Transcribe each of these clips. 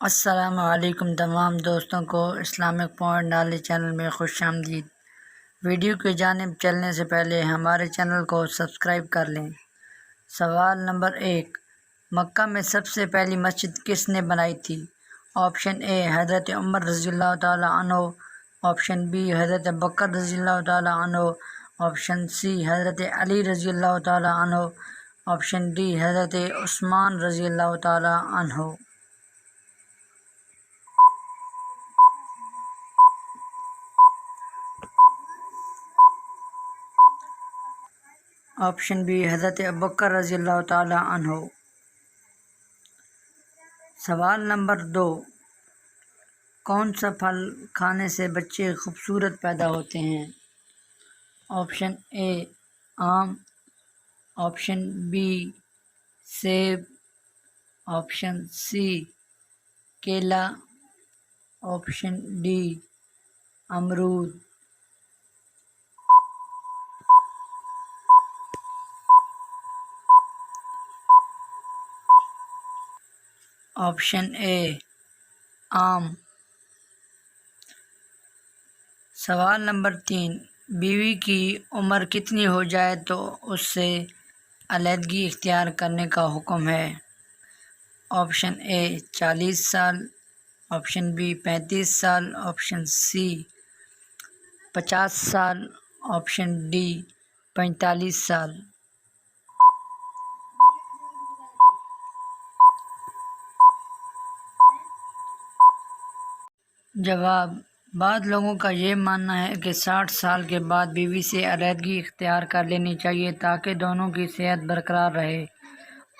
السلام علیکم تمام دوستوں کو اسلامک پوائنٹ نالج چینل میں خوش آمدید۔ ویڈیو کی جانب چلنے سے پہلے ہمارے چینل کو سبسکرائب کر لیں۔ سوال نمبر 1، مکہ میں سب سے پہلی مسجد کس نے بنائی تھی؟ آپشن اے حضرت عمر رضی اللہ تعالی عنہ، آپشن بی حضرت بکر رضی اللہ تعالی عنہ، آپشن سی حضرت علی رضی اللہ تعالی عنہ، آپشن ڈی حضرت عثمان رضی اللہ تعالی عنہ۔ آپشن بی حضرت ابوبکر رضی اللہ تعالی عنہ۔ سوال نمبر 2، کون سا پھل کھانے سے بچے خوبصورت پیدا ہوتے ہیں؟ آپشن اے آم، آپشن بی سیب، آپشن سی کیلا، آپشن ڈی امرود۔ آپشن اے آم۔ سوال نمبر 3، بیوی کی عمر کتنی ہو جائے تو اس سے علیحدگی اختیار کرنے کا حکم ہے؟ آپشن اے 40 سال، آپشن بی 35 سال، آپشن سی 50 سال، آپشن ڈی 45 سال۔ جواب، بعض لوگوں کا یہ ماننا ہے کہ 60 سال کے بعد بیوی سے علیحدگی اختیار کر لینی چاہیے تاکہ دونوں کی صحت برقرار رہے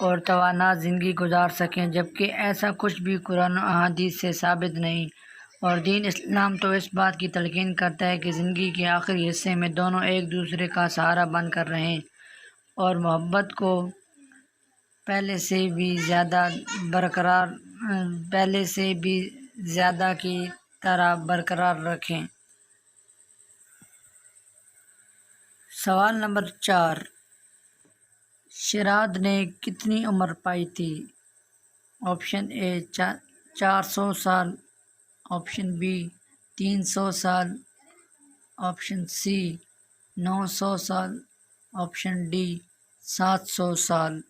اور توانا زندگی گزار سکیں، جبکہ ایسا کچھ بھی قرآن و احادیث سے ثابت نہیں، اور دین اسلام تو اس بات کی تلقین کرتا ہے کہ زندگی کے آخری حصے میں دونوں ایک دوسرے کا سہارا بن کر رہیں اور محبت کو پہلے سے بھی زیادہ کی طرح برقرار رکھیں۔ سوال نمبر 4، شیراد نے کتنی عمر پائی تھی؟ آپشن اے 400 سال، آپشن بی 300 سال، آپشن سی 900 سال، آپشن ڈی 700 سال۔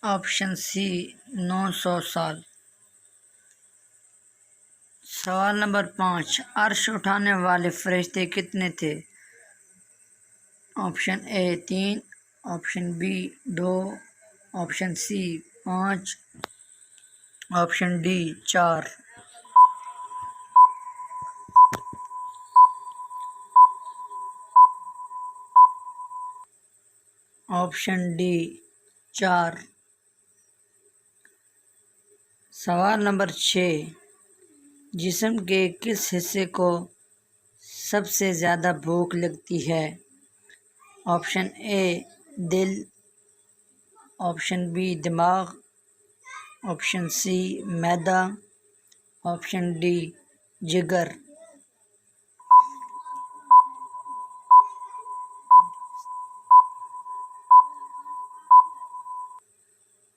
آپشن سی 900 سال۔ سوال نمبر 5، عرش اٹھانے والے فرشتے کتنے تھے؟ Option A 3، option B 2، option C 5، option D 4۔ Option D 4۔ سوال نمبر 6، جسم کے کس حصے کو سب سے زیادہ بھوک لگتی ہے؟ آپشن اے دل، آپشن بی دماغ، آپشن سی معدہ، آپشن ڈی جگر۔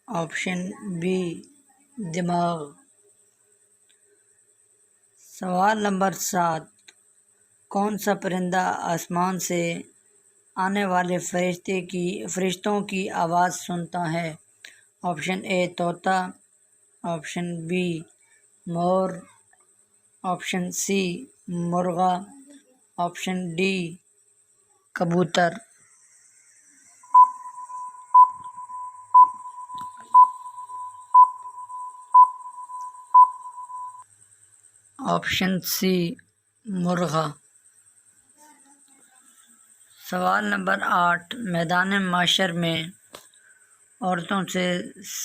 آپشن بی دماغ۔ سوال نمبر 7، کون سا پرندہ آسمان سے آنے والے فرشتوں کی آواز سنتا ہے؟ آپشن اے طوطا، آپشن بی مور، آپشن سی مرغا، آپشن ڈی کبوتر۔ آپشن سی مرغا۔ سوال نمبر 8، میدان محشر میں عورتوں سے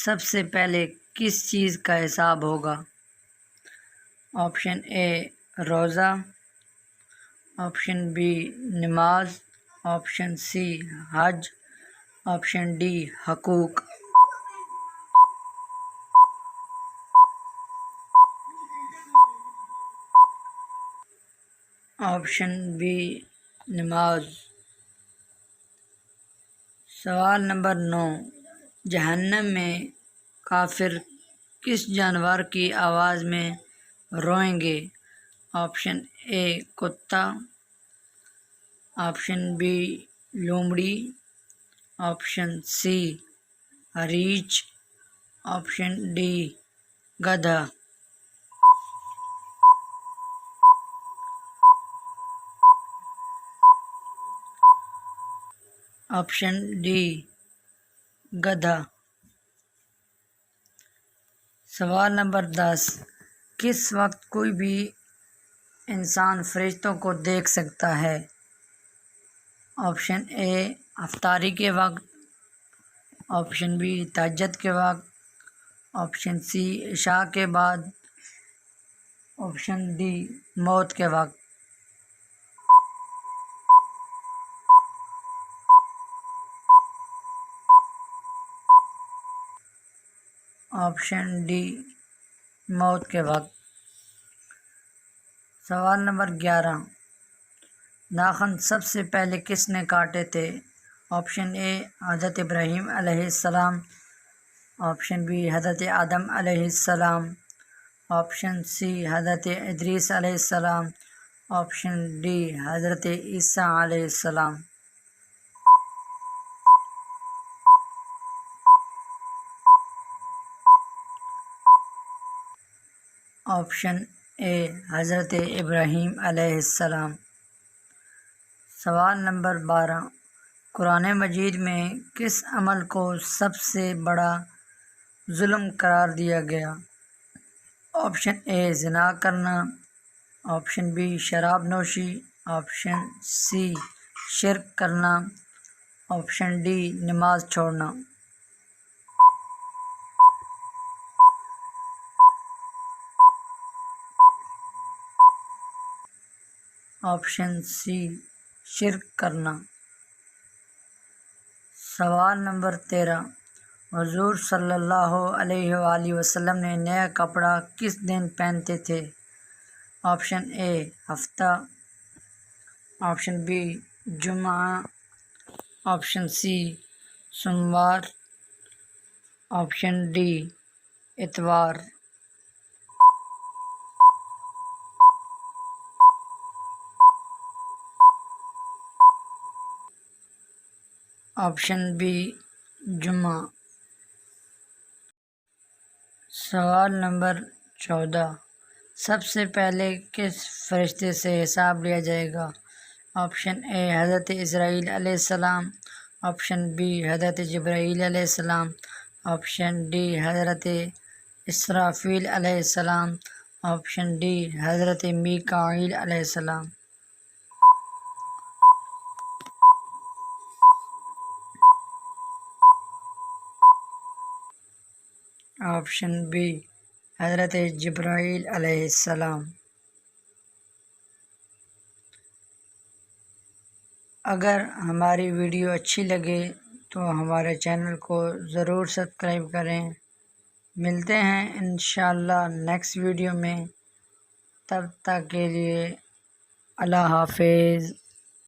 سب سے پہلے کس چیز کا حساب ہوگا؟ آپشن اے روزہ، آپشن بی نماز، آپشن سی حج، آپشن ڈی حقوق۔ آپشن بی نماز۔ سوال نمبر 9، جہنم میں کافر کس جانور کی آواز میں روئیں گے؟ آپشن اے کتا، آپشن بی لومڑی، آپشن سی ریچھ، آپشن ڈی گدھا۔ آپشن ڈی گدھا۔ سوال نمبر 10، کس وقت کوئی بھی انسان فرشتوں کو دیکھ سکتا ہے؟ آپشن اے افطاری کے وقت، آپشن بی تہجد کے وقت، آپشن سی عشاء کے بعد، آپشن ڈی موت کے وقت۔ آپشن ڈی موت کے وقت۔ سوال نمبر 11، ناخن سب سے پہلے کس نے کاٹے تھے؟ آپشن اے حضرت ابراہیم علیہ السلام، آپشن بی حضرت آدم علیہ السلام، آپشن سی حضرت ادریس علیہ السلام، آپشن ڈی حضرت عیسیٰ علیہ السلام۔ آپشن اے حضرت ابراہیم علیہ السلام۔ سوال نمبر 12، قرآن مجید میں کس عمل کو سب سے بڑا ظلم قرار دیا گیا؟ آپشن اے زنا کرنا، آپشن بی شراب نوشی، آپشن سی شرک کرنا، آپشن ڈی نماز چھوڑنا۔ آپشن سی شرک کرنا۔ سوال نمبر 13، حضور صلی اللہ علیہ وآلہ وسلم نے نیا کپڑا کس دن پہنتے تھے؟ آپشن اے ہفتہ، آپشن بی جمعہ، آپشن سی سوموار، آپشن ڈی اتوار۔ آپشن بی جمعہ۔ سوال نمبر 14، سب سے پہلے کس فرشتے سے حساب لیا جائے گا؟ آپشن اے حضرت اسرائیل علیہ السلام، آپشن بی حضرت جبرائیل علیہ السلام، آپشن ڈی حضرت اسرافیل علیہ السلام، آپشن ڈی حضرت میکائیل علیہ السلام۔ آپشن بی حضرت جبرائیل علیہ السلام۔ اگر ہماری ویڈیو اچھی لگے تو ہمارے چینل کو ضرور سبسکرائب کریں۔ ملتے ہیں انشاءاللہ نیکسٹ ویڈیو میں، تب تک کے لیے اللہ حافظ۔